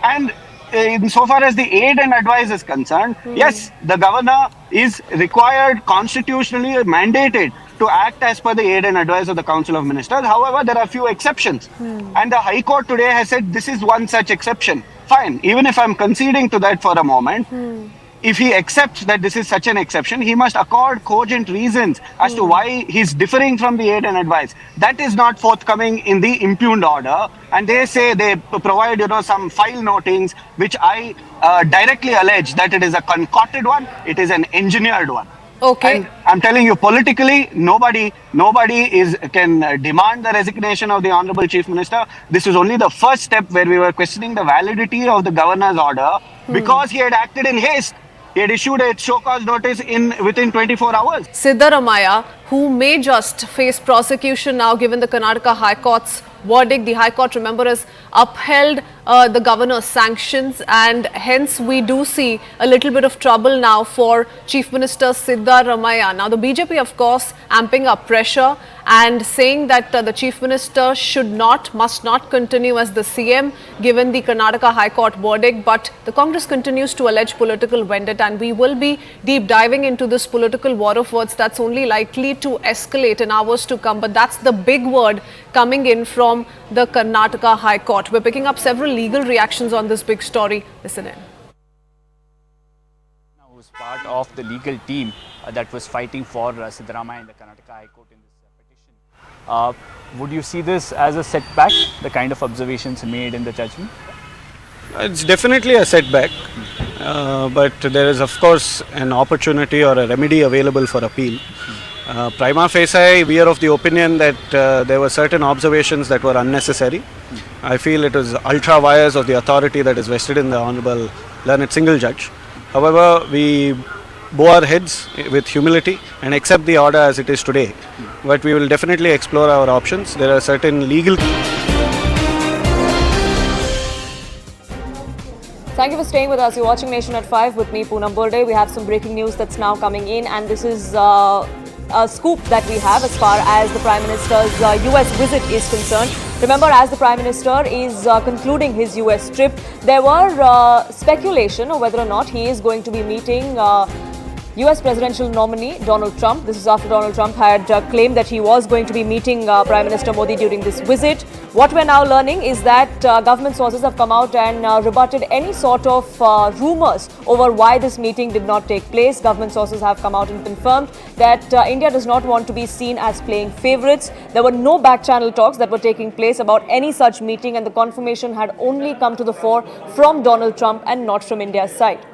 And insofar as the aid and advice is concerned, yes, the governor is required, constitutionally mandated to act as per the aid and advice of the Council of Ministers. However, there are few exceptions. And the High Court today has said this is one such exception. Fine, even if I'm conceding to that for a moment, if he accepts that this is such an exception, he must accord cogent reasons as to why he's differing from the aid and advice. That is not forthcoming in the impugned order. And they say they provide, some file notings, which I directly allege that it is a concocted one, it is an engineered one. Okay. And I'm telling you, politically, nobody can demand the resignation of the Honorable Chief Minister. This is only the first step where we were questioning the validity of the governor's order because he had acted in haste. He had issued a show cause notice within 24 hours. Siddaramaiah, who may just face prosecution now given the Karnataka High Court's verdict. The High Court, remember, has upheld the governor's sanctions, and hence we do see a little bit of trouble now for Chief Minister Siddaramaiah. Now, the BJP, of course, amping up pressure and saying that the Chief Minister must not continue as the CM given the Karnataka High Court verdict. But the Congress continues to allege political vendetta, and we will be deep diving into this political war of words that's only likely to escalate in hours to come. But that's the big word coming in from the Karnataka High Court. We're picking up several legal reactions on this big story. Listen in. Who's part of the legal team that was fighting for Siddaramaiah in the Karnataka High Court in this petition. Would you see this as a setback, the kind of observations made in the judgment? It's definitely a setback, but there is of course an opportunity or a remedy available for appeal. Prima facie, we are of the opinion that there were certain observations that were unnecessary. I feel it was ultra vires of the authority that is vested in the Honorable Learned Single Judge. However, we bow our heads with humility and accept the order as it is today. But we will definitely explore our options. There are certain legal... Thank you for staying with us. You're watching Nation at 5 with me, Poonam Burde. We have some breaking news that's now coming in, and this is a scoop that we have as far as the Prime Minister's US visit is concerned. Remember, as the Prime Minister is concluding his US trip, there were speculation of whether or not he is going to be meeting US presidential nominee Donald Trump. This is after Donald Trump had claimed that he was going to be meeting Prime Minister Modi during this visit. What we're now learning is that government sources have come out and rebutted any sort of rumors over why this meeting did not take place. Government sources have come out and confirmed that India does not want to be seen as playing favorites. There were no back-channel talks that were taking place about any such meeting, and the confirmation had only come to the fore from Donald Trump and not from India's side.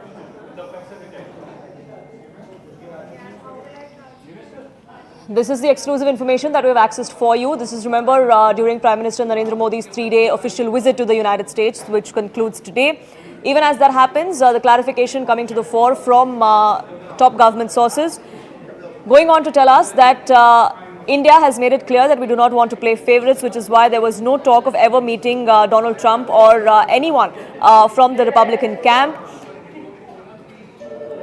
This is the exclusive information that we have accessed for you. This is, remember, during Prime Minister Narendra Modi's 3-day official visit to the United States, which concludes today. Even as that happens, the clarification coming to the fore from top government sources, going on to tell us that India has made it clear that we do not want to play favorites, which is why there was no talk of ever meeting Donald Trump or anyone from the Republican camp.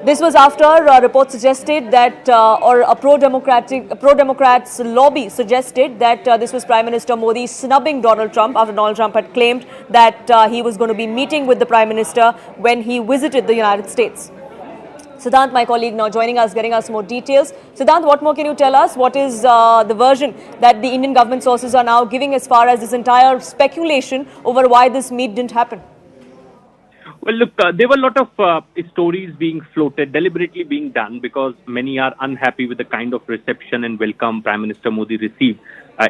This was after reports suggested that, or a pro-Democrats lobby suggested that this was Prime Minister Modi snubbing Donald Trump after Donald Trump had claimed that he was going to be meeting with the Prime Minister when he visited the United States. Siddhant, my colleague, now joining us, getting us more details. Siddhant, what more can you tell us? What is the version that the Indian government sources are now giving as far as this entire speculation over why this meet didn't happen? Well, look, there were a lot of stories being floated, deliberately being done, because many are unhappy with the kind of reception and welcome Prime Minister Modi received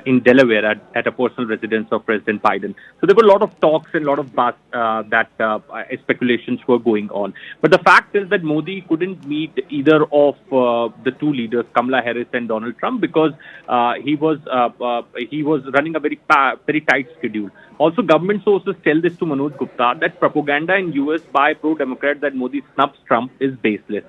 in Delaware at a personal residence of President Biden. So there were a lot of talks and a lot of buzz speculations were going on. But the fact is that Modi couldn't meet either of the two leaders, Kamala Harris and Donald Trump, because he was running a very tight schedule. Also, government sources tell this to Manoj Gupta that propaganda in US by pro-Democrats that Modi snubs Trump is baseless.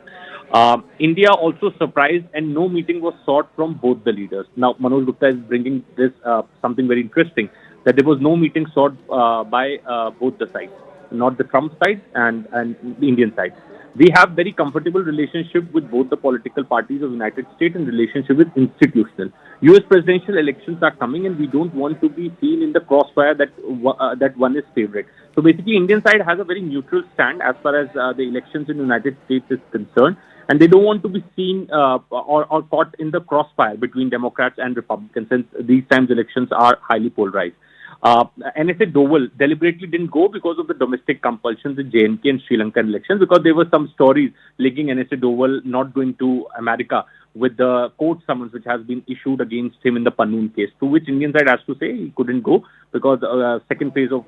India also surprised and no meeting was sought from both the leaders. Now, Manoj Gupta is bringing this something very interesting, that there was no meeting sought by both the sides, not the Trump side and the Indian side. We have very comfortable relationship with both the political parties of the United States and relationship with institutional. US presidential elections are coming and we don't want to be seen in the crossfire that one is favorite. So basically, Indian side has a very neutral stand as far as the elections in the United States is concerned. And they don't want to be seen or caught in the crossfire between Democrats and Republicans, since these times elections are highly polarized. NSA Doval deliberately didn't go because of the domestic compulsions in J&K and Sri Lankan elections, because there were some stories linking NSA Doval not going to America with the court summons which has been issued against him in the Pannoon case, to which Indian side has to say he couldn't go because second phase of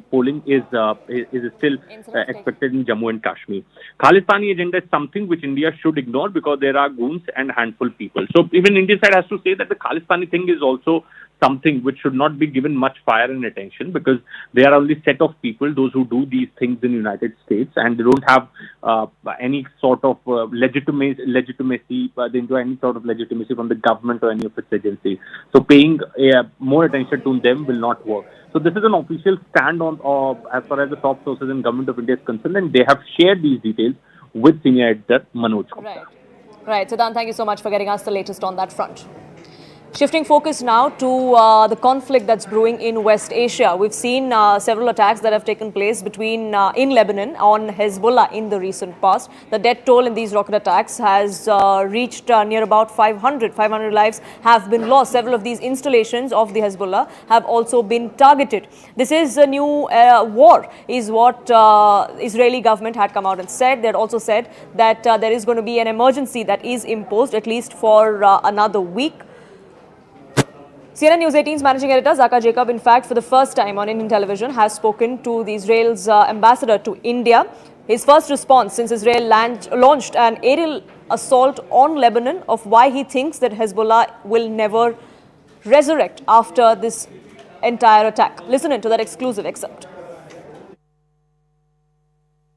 polling is still expected in Jammu and Kashmir. Khalistani agenda is something which India should ignore because there are goons and handful people. So even Indian side has to say that the Khalistani thing is also something which should not be given much fire and attention, because they are only set of people, those who do these things in the United States, and they don't have any sort of legitimacy, they enjoy any sort of legitimacy from the government or any of its agencies. So paying more attention to them will not work. So this is an official stand on as far as the top sources in Government of India is concerned, and they have shared these details with senior editor Manoj Gupta. Right. Siddharth, thank you so much for getting us the latest on that front. Shifting focus now to the conflict that's brewing in West Asia. We've seen several attacks that have taken place in Lebanon on Hezbollah in the recent past. The death toll in these rocket attacks has reached near about 500. 500 lives have been lost. Several of these installations of the Hezbollah have also been targeted. This is a new war, is what Israeli government had come out and said. They had also said that there is going to be an emergency that is imposed at least for another week. CNN News 18's managing editor, Zaka Jacob, in fact, for the first time on Indian television, has spoken to the Israel's ambassador to India. His first response since Israel launched an aerial assault on Lebanon of why he thinks that Hezbollah will never resurrect after this entire attack. Listen into that exclusive excerpt.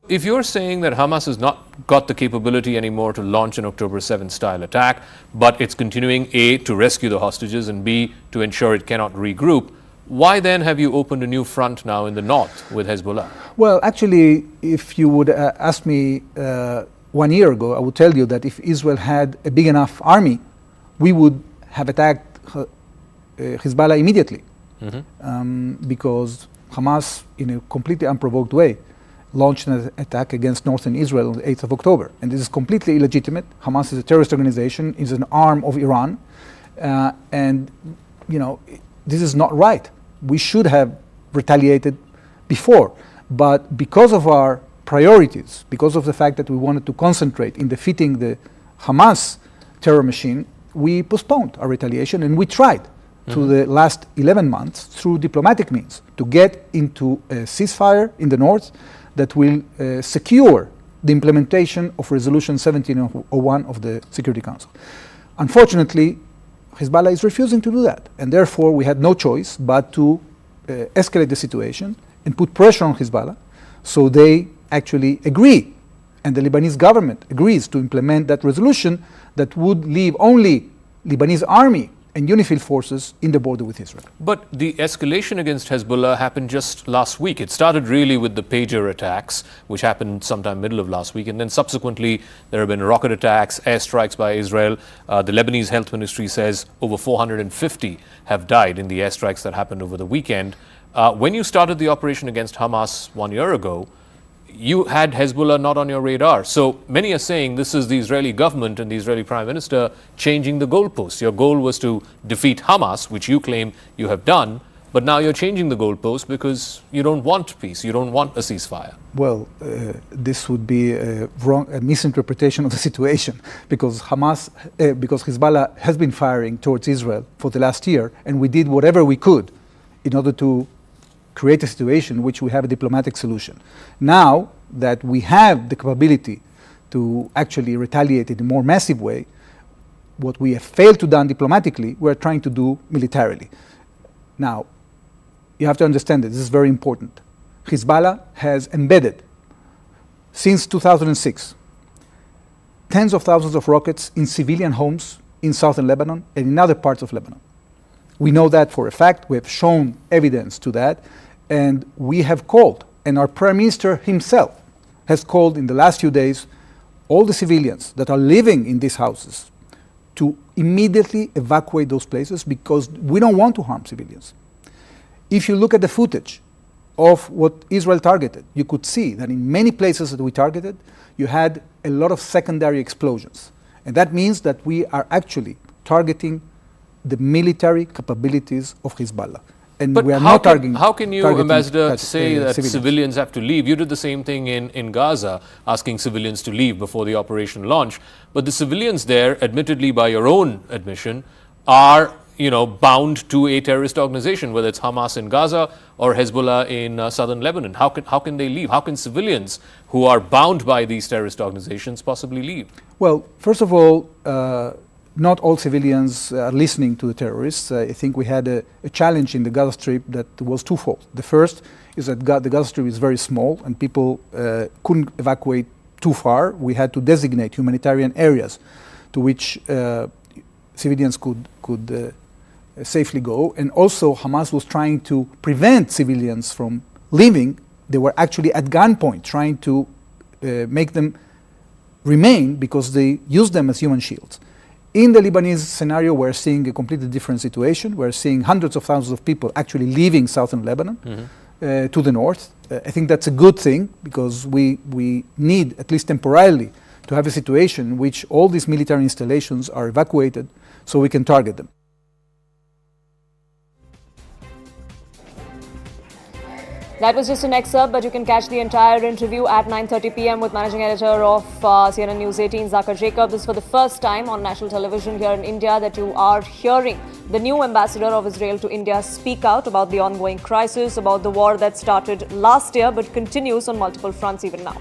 If you're saying that Hamas has not got the capability anymore to launch an October 7 style attack, but it's continuing A, to rescue the hostages, and B, to ensure it cannot regroup, why then have you opened a new front now in the north with Hezbollah? Well, actually, if you would ask me 1 year ago, I would tell you that if Israel had a big enough army, we would have attacked Hezbollah immediately. Because Hamas, in a completely unprovoked way, launched an attack against northern Israel on the 8th of October. And this is completely illegitimate. Hamas is a terrorist organization, is an arm of Iran. And, you know, this is not right. We should have retaliated before. But because of our priorities, because of the fact that we wanted to concentrate in defeating the Hamas terror machine, we postponed our retaliation, and we tried through the last 11 months through diplomatic means to get into a ceasefire in the north that will secure the implementation of Resolution 1701 of the Security Council. Unfortunately, Hezbollah is refusing to do that, and therefore we had no choice but to escalate the situation and put pressure on Hezbollah so they actually agree, and the Lebanese government agrees to implement that resolution that would leave only Lebanese army and UNIFIL forces in the border with Israel. But the escalation against Hezbollah happened just last week. It started really with the pager attacks, which happened sometime middle of last week. And then subsequently, there have been rocket attacks, airstrikes by Israel. The Lebanese health ministry says over 450 have died in the airstrikes that happened over the weekend. When you started the operation against Hamas 1 year ago, you had Hezbollah not on your radar. So many are saying this is the Israeli government and the Israeli Prime Minister changing the goalposts. Your goal was to defeat Hamas, which you claim you have done. But now you're changing the goalpost because you don't want peace, you don't want a ceasefire. Well, this would be a misinterpretation of the situation, because Hezbollah has been firing towards Israel for the last year, and we did whatever we could in order to create a situation in which we have a diplomatic solution. Now that we have the capability to actually retaliate in a more massive way, what we have failed to do diplomatically, we're trying to do militarily. Now, you have to understand that this is very important. Hezbollah has embedded, since 2006, tens of thousands of rockets in civilian homes in southern Lebanon and in other parts of Lebanon. We know that for a fact. We have shown evidence to that. And we have called, and our Prime Minister himself has called in the last few days, all the civilians that are living in these houses to immediately evacuate those places, because we don't want to harm civilians. If you look at the footage of what Israel targeted, you could see that in many places that we targeted, you had a lot of secondary explosions. And that means that we are actually targeting the military capabilities of Hezbollah. And but we are how can you, Ambassador, say that civilians have to leave? You did the same thing in Gaza, asking civilians to leave before the operation launched. But the civilians there, admittedly by your own admission, are bound to a terrorist organization, whether it's Hamas in Gaza or Hezbollah in southern Lebanon. How can they leave? How can civilians who are bound by these terrorist organizations possibly leave? Well, first of all, not all civilians are listening to the terrorists. I think we had a challenge in the Gaza Strip that was twofold. The first is that the Gaza Strip is very small and people couldn't evacuate too far. We had to designate humanitarian areas to which civilians could safely go. And also Hamas was trying to prevent civilians from leaving. They were actually at gunpoint trying to make them remain, because they used them as human shields. In the Lebanese scenario, we're seeing a completely different situation. We're seeing hundreds of thousands of people actually leaving southern Lebanon to the north. I think that's a good thing, because we need, at least temporarily, to have a situation in which all these military installations are evacuated so we can target them. That was just an excerpt, but you can catch the entire interview at 9:30 p.m. with managing editor of CNN News 18, Zakir Jacob. This is for the first time on national television here in India that you are hearing the new ambassador of Israel to India speak out about the ongoing crisis, about the war that started last year but continues on multiple fronts even now.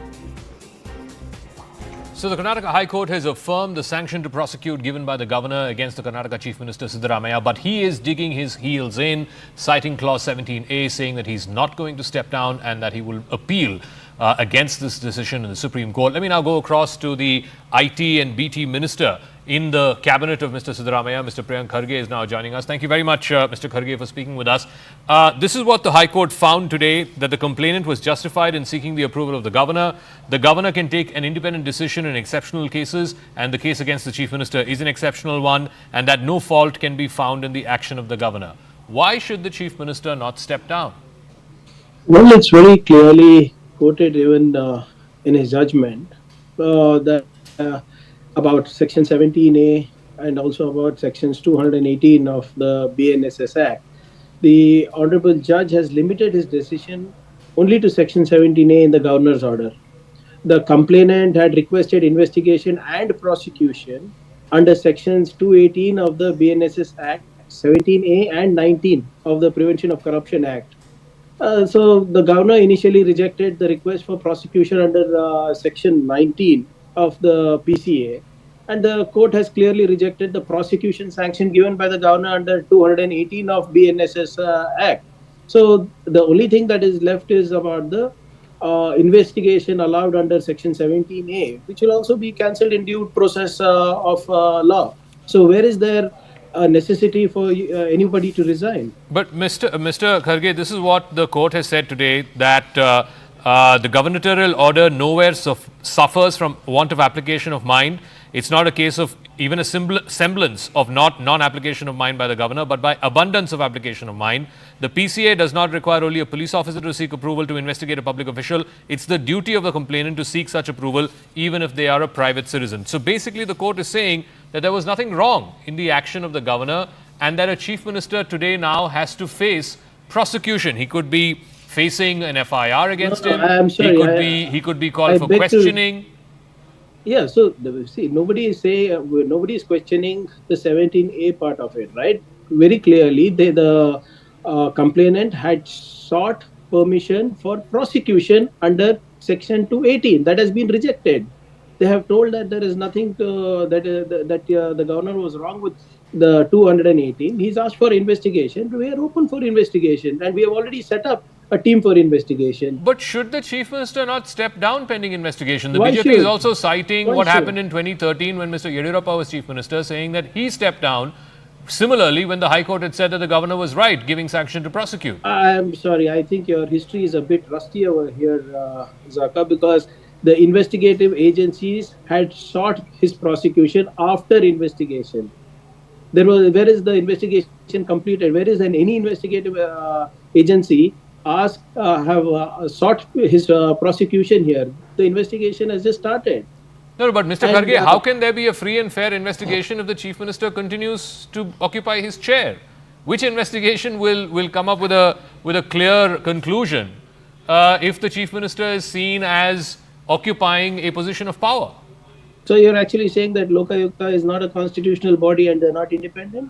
So the Karnataka High Court has affirmed the sanction to prosecute given by the governor against the Karnataka Chief Minister Siddaramaiah, but he is digging his heels in, citing Clause 17A, saying that he's not going to step down and that he will appeal against this decision in the Supreme Court. Let me now go across to the IT and BT Minister in the cabinet of Mr. Siddaramaiah. Mr. Priyank Kharge is now joining us. Thank you very much, Mr. Kharge, for speaking with us. This is what the High Court found today, that the complainant was justified in seeking the approval of the governor. The governor can take an independent decision in exceptional cases, and the case against the Chief Minister is an exceptional one, and that no fault can be found in the action of the governor. Why should the Chief Minister not step down? Well, it's very clearly quoted even in his judgment that about Section 17A and also about Sections 218 of the BNSS Act. The Honorable Judge has limited his decision only to Section 17A in the Governor's order. The complainant had requested investigation and prosecution under Sections 218 of the BNSS Act, 17A and 19 of the Prevention of Corruption Act. So the Governor initially rejected the request for prosecution under Section 19 of the PCA, and the court has clearly rejected the prosecution sanction given by the governor under 218 of BNSS Act. So the only thing that is left is about the investigation allowed under Section 17A, which will also be cancelled in due process of law. So where is there a necessity for anybody to resign? But Mr. Kharge, this is what the court has said today, that the gubernatorial order nowhere suffers from want of application of mind. It's not a case of even a semblance of non-application of mind by the governor, but by abundance of application of mind. The PCA does not require only a police officer to seek approval to investigate a public official. It's the duty of the complainant to seek such approval, even if they are a private citizen. So basically, the court is saying that there was nothing wrong in the action of the governor, and that a chief minister today now has to face prosecution. He could be facing an FIR against him. I'm sorry. He could be called I for beg to- questioning. Yeah, so see, nobody is questioning the 17A part of it, right? Very clearly, the complainant had sought permission for prosecution under Section 218. That has been rejected. They have told that there is nothing the governor was wrong with the 218. He's asked for investigation. We are open for investigation, and we have already set up a team for investigation. But should the Chief Minister not step down pending investigation? The Why BJP should? is also citing Why what should? happened in 2013 when Mr. Yediyurappa was Chief Minister, saying that he stepped down. Similarly, when the High Court had said that the governor was right, giving sanction to prosecute. I'm sorry, I think your history is a bit rusty over here, Zaka, because the investigative agencies had sought his prosecution after investigation. Where is the investigation completed? Where is any investigative agency have sought his prosecution here? The investigation has just started. No, but Mr. And, Kharge, how can there be a free and fair investigation if the Chief Minister continues to occupy his chair? Which investigation will come up with a clear conclusion if the Chief Minister is seen as occupying a position of power? So you're actually saying that Lokayukta is not a constitutional body and they're not independent?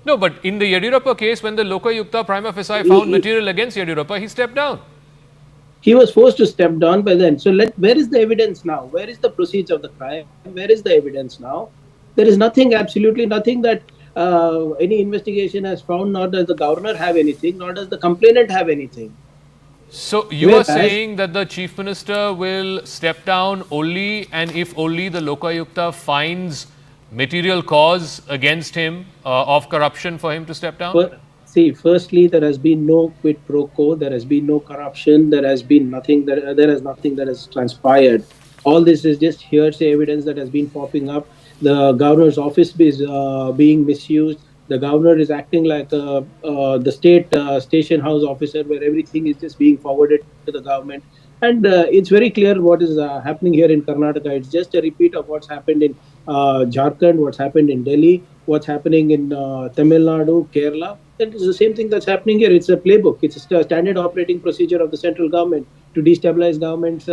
No, but in the Yediyurappa case, when the Lokayukta prima facie found material against Yediyurappa, he stepped down. He was forced to step down by then. So where is the evidence now? Where is the proceeds of the crime? Where is the evidence now? There is nothing, absolutely nothing that any investigation has found, nor does the governor have anything, nor does the complainant have anything. So you are saying that the Chief Minister will step down only and if only the Lokayukta finds material cause against him of corruption for him to step down? See, firstly, there has been no quid pro quo. There has been no corruption. There has been nothing. There is nothing that has transpired. All this is just hearsay evidence that has been popping up. The governor's office is being misused. The governor is acting like the state station house officer, where everything is just being forwarded to the government. And it's very clear what is happening here in Karnataka. It's just a repeat of what's happened in Jharkhand, what's happened in Delhi, what's happening in Tamil Nadu, Kerala. And it's the same thing that's happening here. It's a playbook. It's a standard operating procedure of the central government to destabilize governments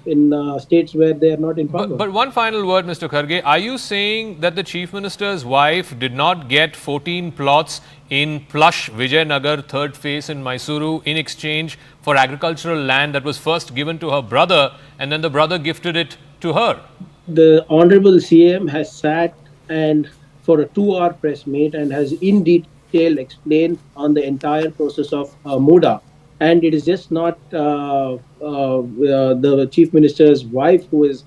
in states where they are not in power. But one final word, Mr. Kharge. Are you saying that the Chief Minister's wife did not get 14 plots in plush Vijayanagar, third phase in Mysuru, in exchange for agricultural land that was first given to her brother and then the brother gifted it to her? The Honorable CM has sat and for a 2-hour press meet and has in detail explained on the entire process of Muda. And it is just not the Chief Minister's wife who has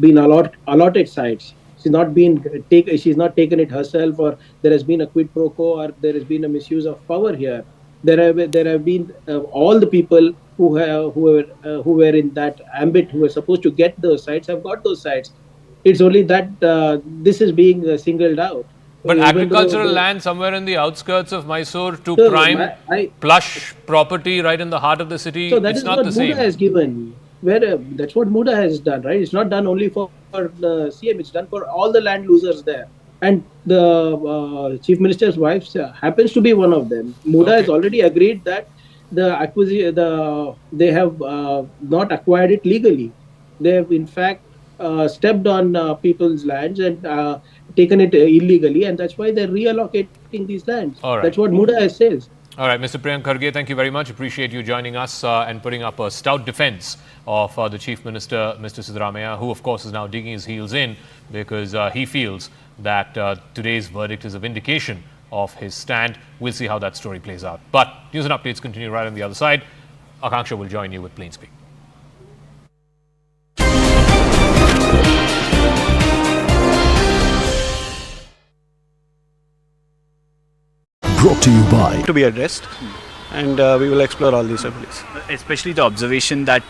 been allotted sites. She's not taken it herself, or there has been a quid pro quo, or there has been a misuse of power here. There have been all the people who were in that ambit, who were supposed to get those sites, have got those sites. It's only that this is being singled out. But agricultural land somewhere in the outskirts of Mysore to prime plush property right in the heart of the city, so that it's is not what the same. Muda has given. That's what Muda has done, right? It's not done only for the CM, it's done for all the land losers there. And the Chief Minister's wife happens to be one of them. Muda has already agreed that they have not acquired it legally. They have in fact stepped on people's lands and taken it illegally, and that's why they're reallocating these lands. All right. That's what Muda says. All right, Mr. Priyank Kharge, thank you very much. Appreciate you joining us and putting up a stout defense of the Chief Minister, Mr. Siddaramaiah, who of course is now digging his heels in because he feels that today's verdict is a vindication of his stand. We'll see how that story plays out. But news and updates continue right on the other side. Akanksha will join you with Plain Speak. Brought to you by to be addressed, and we will explore all these abilities. Especially the observation that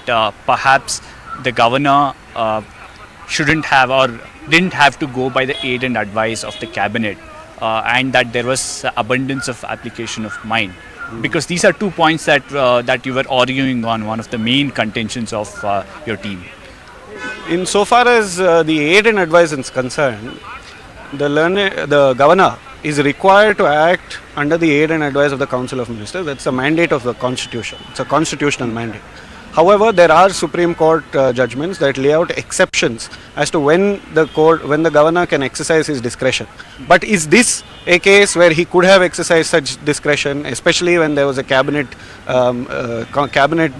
perhaps the governor shouldn't have or didn't have to go by the aid and advice of the cabinet, and that there was abundance of application of mind. Because these are 2 points that you were arguing on, one of the main contentions of your team. Insofar as the aid and advice is concerned, the governor is required to act under the aid and advice of the Council of Ministers. That's a mandate of the Constitution. It's a constitutional mandate. However, there are Supreme Court judgments that lay out exceptions as to when the governor can exercise his discretion. But is this a case where he could have exercised such discretion, especially when there was a cabinet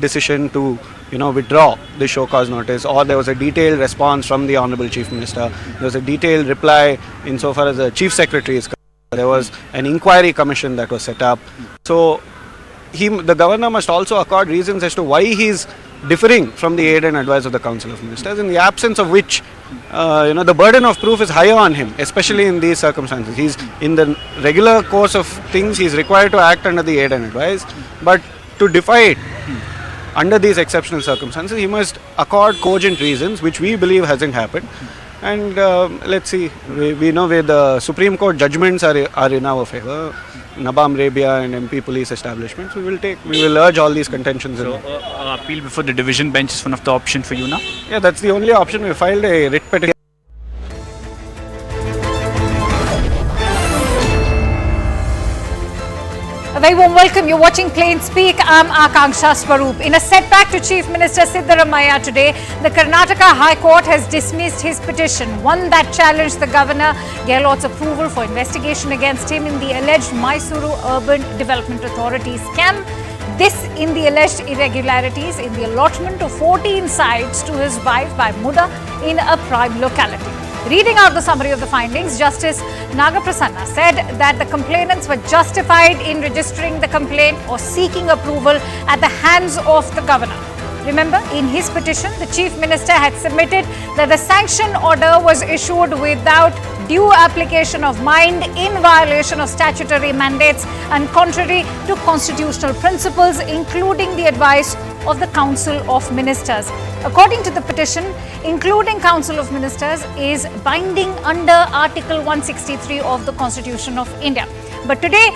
decision to withdraw the show cause notice, or there was a detailed response from the Honourable Chief Minister, there was a detailed reply insofar as the Chief Secretary is concerned, there was an inquiry commission that was set up. So the governor must also accord reasons as to why he is differing from the aid and advice of the Council of Ministers, in the absence of which the burden of proof is higher on him, especially in these circumstances. He's in the regular course of things, he's required to act under the aid and advice, but to defy it under these exceptional circumstances, he must accord cogent reasons, which we believe hasn't happened. And let's see, we know where the Supreme Court judgments are in our favour, Nabam Rabia and MP police establishments. We will urge all these contentions. So appeal before the division bench is one of the options for you now? Yeah, that's the only option. We filed a writ petition. A very warm welcome. You're watching Plain Speak. I'm Akshay Shinde. In a setback to Chief Minister Siddaramaiah today, the Karnataka High Court has dismissed his petition, one that challenged the Governor Gehlot's approval for investigation against him in the alleged Mysuru Urban Development Authority scam. This in the alleged irregularities in the allotment of 14 sites to his wife by Muda in a prime locality. Reading out the summary of the findings, Justice Nagaprasanna said that the complainants were justified in registering the complaint or seeking approval at the hands of the governor. Remember, in his petition, the Chief Minister had submitted that the sanction order was issued without due application of mind, in violation of statutory mandates and contrary to constitutional principles, including the advice of the Council of Ministers. According to the petition, including Council of Ministers is binding under Article 163 of the Constitution of India. But today,